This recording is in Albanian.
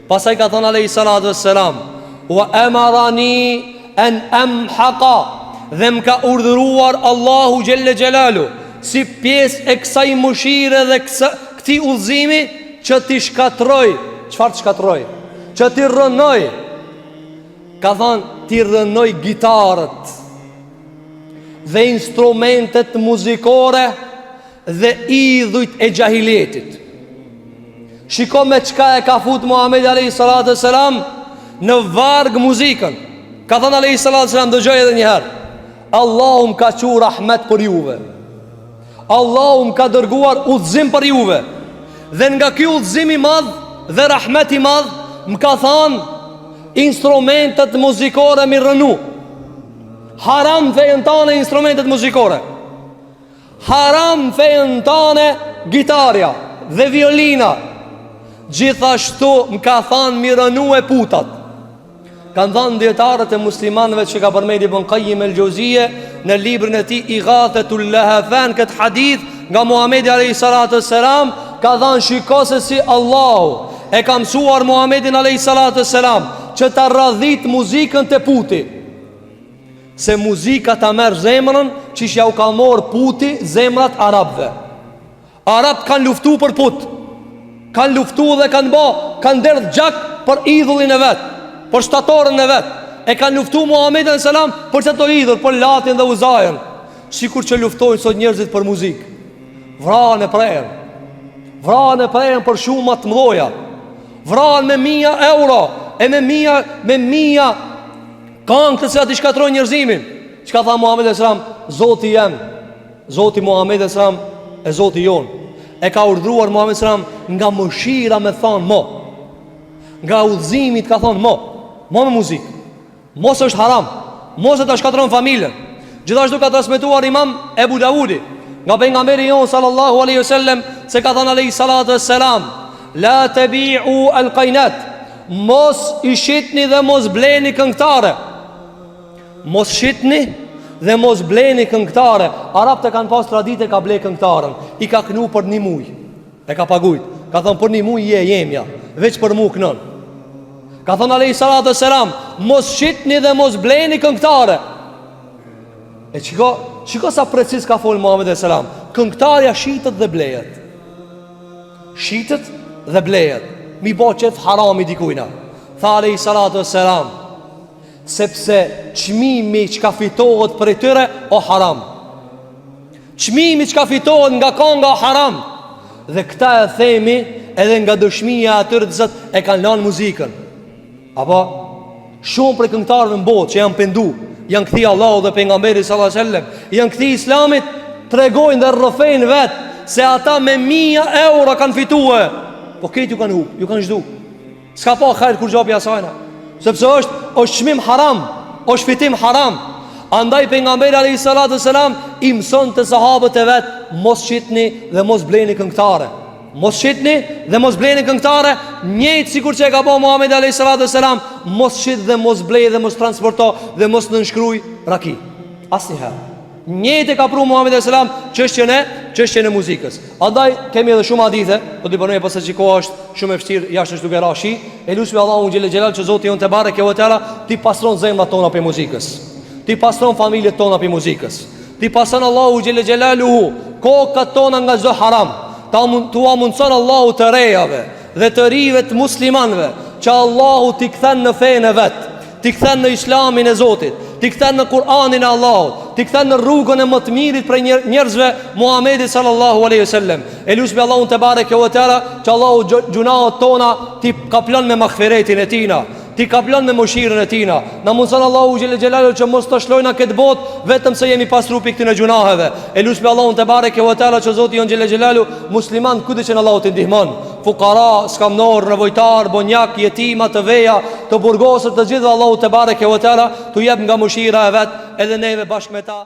Pasaj ka thonë alayhi salatu wassalam, wa amarani an amhaqa, dhe më ka urdhëruar Allahu xhelle xhelalu si pjesë e kësaj mëshire dhe këtij udhëzimi që ti shkatroj. Çfarë të shkatroj? Që ti rënoj. Ka thonë ti rënoj gitarët dhe instrumentet muzikore dhe idhujt e gjahiljetit. Shiko me çka e ka fut Muhamedi alayhi salatu wassalam në varg muzikën. Ka thënë alayhi salatu wassalam, dëgjoj edhe një herë, Allahu më ka qur rahmet për juve, Allahu më ka dërguar udhëzim për juve, dhe nga ky udhëzim i madh dhe rahmet i madh më ka thënë instrumentet muzikore mi rënu. Haram fejën tane instrumentet muzikore, haram fejën tane gitarja dhe violina. Gjithashtu më ka thanë mi rënu e putat. Kanë thanë djetarët e muslimanëve që ka përmend Ibn Qayyim el-Jauziyje në librin e tij Ighathatul Lahafan, këtë hadith nga Muhamedi alayhi salatu wassalam, ka thanë shiko se si Allahu e ka mësuar Muhamedin alayhi salatu wassalam që ta radhit muzikën te puti. Se muzika ta merr zemrën, qish ja u ka marr puti zemrat arabëve. Arabët kanë luftu për put, kanë luftu dhe kanë derdh gjak për idhullin e vet, për shtatorën e vet. E kanë luftu Muhamedit alayhis salam për çdo idhull, për Latin dhe Uzajën, sikur që luftojnë sot njerëzit për muzikë. Vrahën e prerën. Vrahën e prerën për shuma të mëdha. Vrahën me 1000 euro e me mia kanë të cilat i shkatrojnë njerëzimin. Çka tha Muhamedi alayhis salam? Zoti jam, Zoti Muhamedi alayhis salam e Zoti jon. E ka urdhëruar Muhamedi alayhis salam nga mëshira me thon mo, nga udhëzimit ka thon mo me muzikë. Mos është haram, mos e ta shkatron familjen. Gjithashtu ka transmetuar Imam Ebu Davudi nga pejgamberi jon sallallahu alaihi wasallam se ka thënë alayhi salatu wassalam, la tabi'u al-qainat, mos i shitni dhe mos bleni këngëtare. Mos shitni dhe mos bleni këngëtare. Arabët e kanë pas traditë ka ble këngëtarën, i ka knu për 1 muaj. E ka pagujt. Ka thënë për 1 muaj jemja, veç për mua kënon. Ka thënë alayhi salatu wassalam, mos shitni dhe mos bleni këngëtare. E çiko sa precis ka fol Muhamedi alayhis salam. Këngëtarja shitet dhe blejet. Shitet dhe blejet. Mi bo qëtë harami dikujna. Tha alayhi salatu wassalam, sepse çmimi që ka fitohet për e tyre o haram. Çmimi që ka fitohet nga kënga o haram. Dhe këta e themi edhe nga dëshmia e atyre të zot e kanë lanë muzikën. Apo shumë për këngëtarëve në botë që janë pendu, janë kthi Allahu dhe pejgamberi sallallahu alaihi wasallam, janë kthi Islamit, tregojnë dhe rrëfejnë vet se ata me 1000 euro kanë fituar. Po këtë ju kanë hu, ju kanë zhdu. S'ka pa kajrë kur gjapi asajna. Sepse është shmim haram, është fitim haram. Andaj pejgamberi alayhi salatu wassalam i mëson të sahabët e vet, mos shitni dhe mos bleni këngëtare. Mos shitni dhe mos bleni këngëtare, njëjtë sikur që e ka bëu Muhamedi alayhi salatu wassalam, mos shit dhe mos blej dhe mos transporto dhe mos nënshkruaj raki. Asnjëherë. Njëjtë ka pru Muhamedi alayhis salam çështjen e muzikës. Andaj kemi edhe shumë hadithe, do t'i bënoj pasi koha është shumë e vështirë jashtë duke rashi. Elusmi Allahu xhelel xhelal që Zoti jon te bareke ve teala ti pastron zemrat tona për muzikës. Ti pastron familjet tona për muzikës. Ti pastron Allahu xhelel xhelaluhu kokat tona nga çdo haram. Tua mundson Allahu të rejave dhe të rive të muslimanëve që Allahu t'i kthen në fenë e vet, t'i kthen në islamin e Zotit, t'i kthen në Kur'anin e Allahut, t'i kthen në rrugën e më të mirit për njerëzve Muhamedi sallallahu alaihi wasallam. Elusbi Allahun te bareke ve teala që Allahu gjunat tona t'i kaplon me maghfiretin e tina, ti kaplon me mëshirën e tina. Na mundson Allahu xhelel xhelalu që mos të shlojna këtë botë vetëm se jemi pas trupi këtij gjunaheve. Elusbi Allahun te bareke ve teala që Zoti jon xhelel xhelalu musliman kudo që Allahu t'i ndihmon, fuqara, skamnor, nevojtar, bonjak, jetima, të veja, të burgosur, të gjithë Allahu te bareke ve teala tu jep nga mëshira e vet edhe neve bashkë me ta.